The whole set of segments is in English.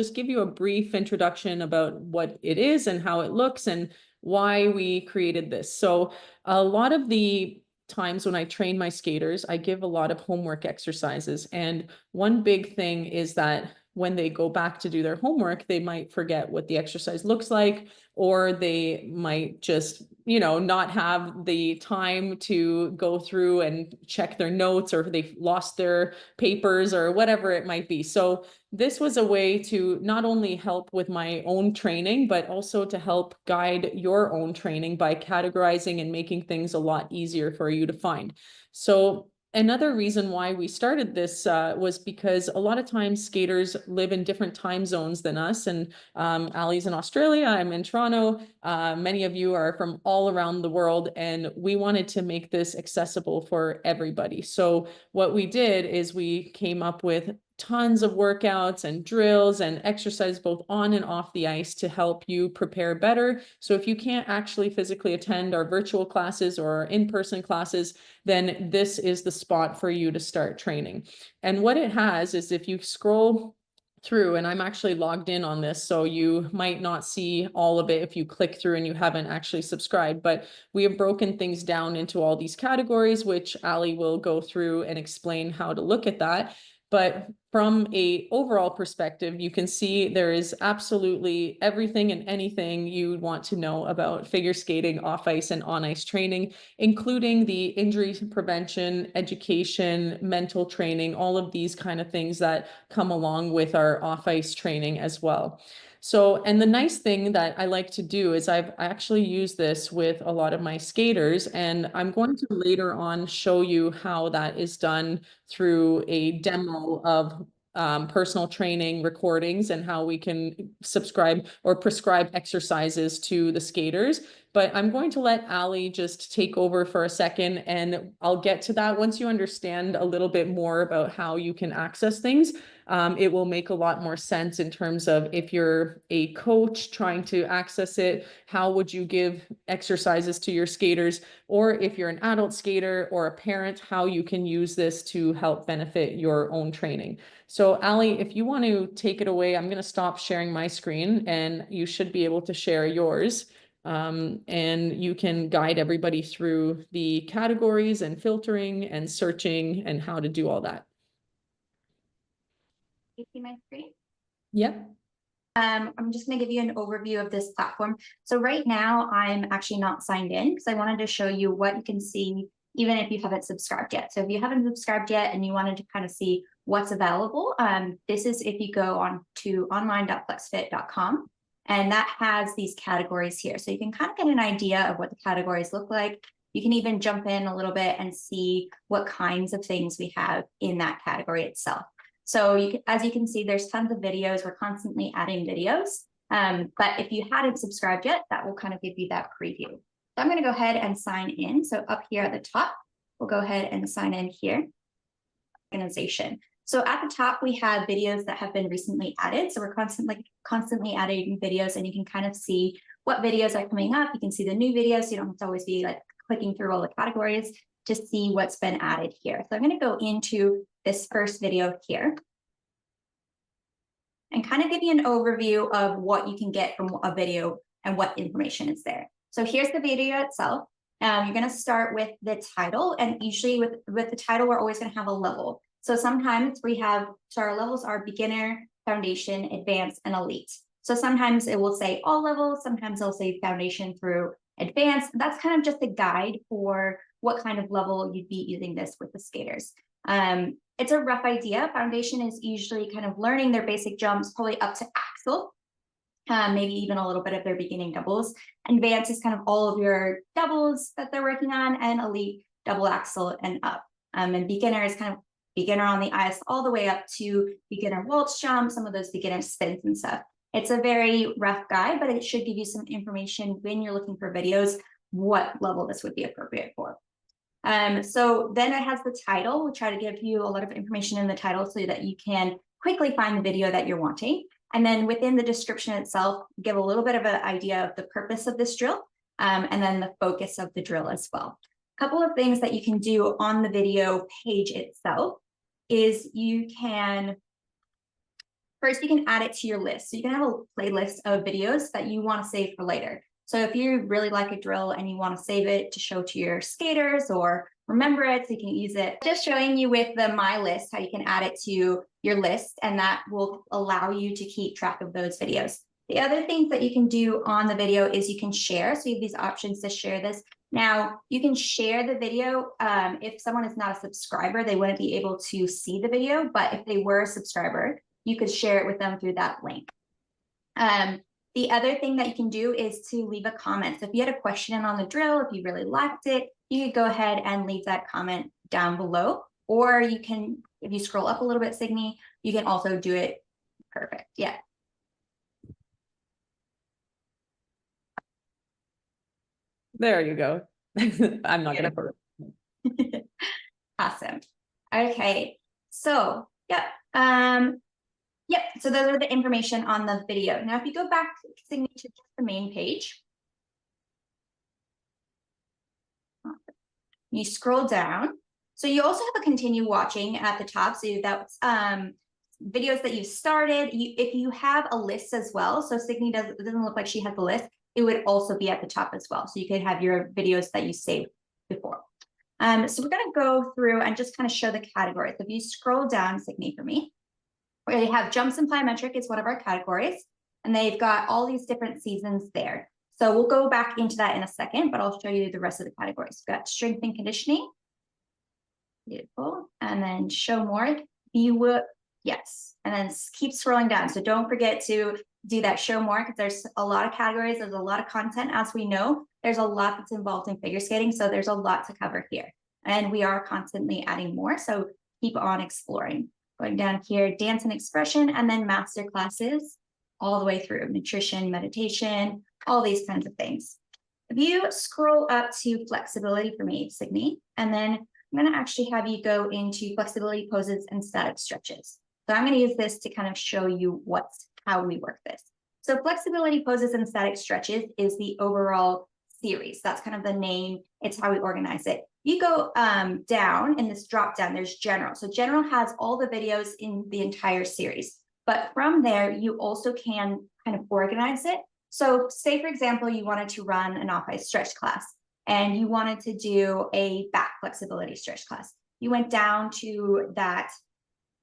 just give you a brief introduction about what it is and how it looks and why we created this. So a lot of the times when I train my skaters, I give a lot of homework exercises. And one big thing is that when they go back to do their homework, they might forget what the exercise looks like, or they might just, not have the time to go through and check their notes, or they've lost their papers or whatever it might be. So this was a way to not only help with my own training, but also to help guide your own training by categorizing and making things a lot easier for you to find. So another reason why we started this was because a lot of times skaters live in different time zones than us. And Ali's in Australia, I'm in Toronto. Many of you are from all around the world, and we wanted to make this accessible for everybody. So what we did is we came up with tons of workouts and drills and exercise both on and off the ice to help you prepare better. So if you can't actually physically attend our virtual classes or our in-person classes, then this is the spot for you to start training. And what it has is, if you scroll through, and I'm actually logged in on this, so you might not see all of it if you click through and you haven't actually subscribed, but we have broken things down into all these categories, which Ali will go through and explain how to look at that. But from a overall perspective, you can see there is absolutely everything and anything you want to know about figure skating, off ice and on ice training, including the injury prevention, education, mental training, all of these kind of things that come along with our off ice training as well. So, and the nice thing that I like to do is I actually use this with a lot of my skaters, and I'm going to later on show you how that is done through a demo of personal training recordings and how we can subscribe or prescribe exercises to the skaters. But I'm going to let Ali just take over for a second, and I'll get to that. Once you understand a little bit more about how you can access things, it will make a lot more sense in terms of, if you're a coach trying to access it, how would you give exercises to your skaters? Or if you're an adult skater or a parent, how you can use this to help benefit your own training. So Ali, if you want to take it away, I'm going to stop sharing my screen and you should be able to share yours. And you can guide everybody through the categories and filtering and searching and how to do all that. You see my screen? Yep. I'm just going to give you an overview of this platform. So right now I'm actually not signed in because I wanted to show you what you can see even if you haven't subscribed yet. So if you haven't subscribed yet and you wanted to kind of see what's available, this is if you go on to online.flexafit.com, and that has these categories here. So you can kind of get an idea of what the categories look like. You can even jump in a little bit and see what kinds of things we have in that category itself. So as you can see, there's tons of videos. We're constantly adding videos. But if you hadn't subscribed yet, that will kind of give you that preview. So I'm going to go ahead and sign in. So up here at the top, we'll go ahead and sign in here. Organization. So at the top, we have videos that have been recently added. So we're constantly adding videos, and you can kind of see what videos are coming up. You can see the new videos. So you don't have to always be like clicking through all the categories to see what's been added here. So I'm going to go into this first video here and kind of give you an overview of what you can get from a video and what information is there. So here's the video itself. You're going to start with the title, and usually with the title, we're always going to have a level. So sometimes so our levels are beginner, foundation, advanced, and elite. So sometimes it will say all levels, sometimes it'll say foundation through advanced. That's kind of just a guide for what kind of level you'd be using this with the skaters. It's a rough idea. Foundation is usually kind of learning their basic jumps, probably up to axel, maybe even a little bit of their beginning doubles. Advanced is kind of all of your doubles that they're working on, and elite, double axel and up. And beginner is kind of beginner on the ice all the way up to beginner waltz jump, some of those beginner spins and stuff. It's a very rough guide, but it should give you some information when you're looking for videos, what level this would be appropriate for. So then it has the title. We'll try to give you a lot of information in the title so that you can quickly find the video that you're wanting. And then within the description itself, give a little bit of an idea of the purpose of this drill, and then the focus of the drill as well. A couple of things that you can do on the video page itself is you can First, you can add it to your list. So you can have a playlist of videos that you want to save for later. So if you really like a drill and you want to save it to show to your skaters or remember it so you can use it, just showing you with the My List how you can add it to your list, and that will allow you to keep track of those videos. The other things that you can do on the video is you can share. So you have these options to share this. Now, you can share the video. If someone is not a subscriber, they wouldn't be able to see the video, but if they were a subscriber, you could share it with them through that link. The other thing that you can do is to leave a comment. So if you had a question on the drill, if you really liked it, you could go ahead and leave that comment down below. Or you can, if you scroll up a little bit, Signe, you can also do it. Perfect. Yeah. There you go. I'm not gonna put it. Awesome. Okay. So, yep. Yep, so those are the information on the video. Now, if you go back to just the main page, you scroll down. So you also have a continue watching at the top. So that's videos that you've started. If you have a list as well, so Signe doesn't look like she has a list, it would also be at the top as well. So you could have your videos that you saved before. So we're gonna go through and just kind of show the categories. If you scroll down, Signe, for me, we have jumps and plyometric is one of our categories, and they've got all these different seasons there. So we'll go back into that in a second, but I'll show you the rest of the categories. We've got strength and conditioning. Beautiful. And then show more. You will, yes. And then keep scrolling down. So don't forget to do that show more, because there's a lot of categories. There's a lot of content. As we know, there's a lot that's involved in figure skating. So there's a lot to cover here. And we are constantly adding more. So keep on exploring. Going down here, dance and expression, and then master classes all the way through nutrition, meditation, all these kinds of things. If you scroll up to flexibility for me, Signe, and then I'm going to actually have you go into flexibility poses and static stretches. So I'm going to use this to kind of show you how we work this. So flexibility poses and static stretches is the overall series. That's kind of the name. It's how we organize it. You go down in this drop down, there's general. So general has all the videos in the entire series, but from there, you also can kind of organize it. So say, for example, you wanted to run an off-ice stretch class and you wanted to do a back flexibility stretch class. You went down to that,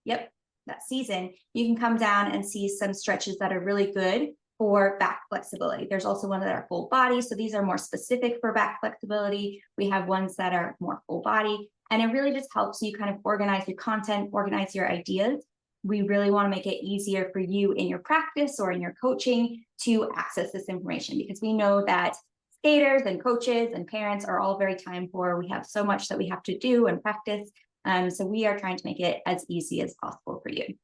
that season, you can come down and see some stretches that are really good for back flexibility. There's also ones that are full body. So these are more specific for back flexibility. We have ones that are more full body, and it really just helps you kind of organize your content, organize your ideas. We really want to make it easier for you in your practice or in your coaching to access this information, because we know that skaters and coaches and parents are all very time poor. We have so much that we have to do and practice. So we are trying to make it as easy as possible for you.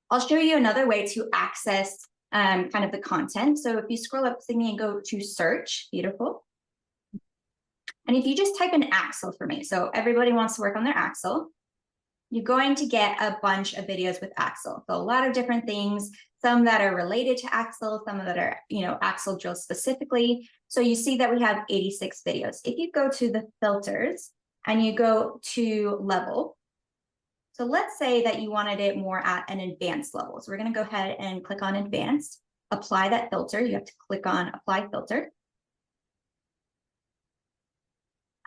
I'll show you another way to access kind of the content. So if you scroll up, Signe, and go to search, beautiful. And if you just type in axle for me, so everybody wants to work on their axle, you're going to get a bunch of videos with axle. So a lot of different things, some that are related to axle, some that are, axle drills specifically. So you see that we have 86 videos. If you go to the filters and you go to level, so let's say that you wanted it more at an advanced level. So we're going to go ahead and click on advanced, apply that filter. You have to click on apply filter.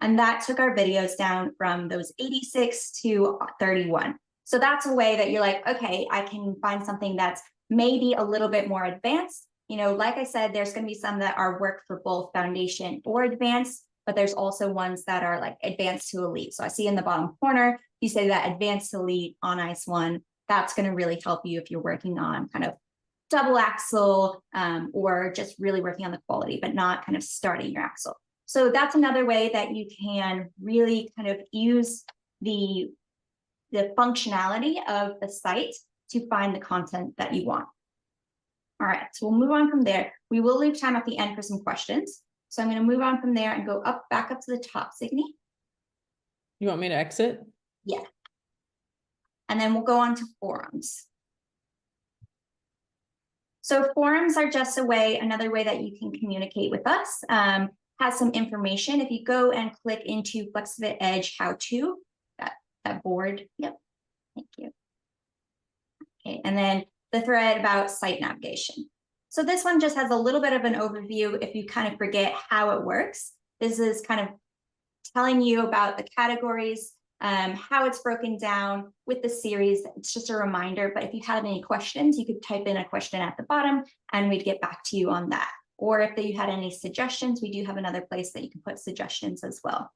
And that took our videos down from those 86 to 31. So that's a way that you're like, okay, I can find something that's maybe a little bit more advanced. Like I said, there's going to be some that are work for both foundation or advanced, but there's also ones that are like advanced to elite. So I see in the bottom corner, you say that advanced to elite on ice one, that's going to really help you if you're working on kind of double axle or just really working on the quality, but not kind of starting your axle. So that's another way that you can really kind of use the functionality of the site to find the content that you want. All right, so we'll move on from there. We will leave time at the end for some questions. So I'm going to move on from there and go back up to the top, Signe. You want me to exit? Yeah. And then we'll go on to forums. So forums are just another way that you can communicate with us. Has some information. If you go and click into FLEXAFIT EDGE how-to, that board. Yep. Thank you. Okay. And then the thread about site navigation. So this one just has a little bit of an overview if you kind of forget how it works. This is kind of telling you about the categories, how it's broken down with the series. It's just a reminder, but if you had any questions, you could type in a question at the bottom and we'd get back to you on that. Or if you had any suggestions, we do have another place that you can put suggestions as well.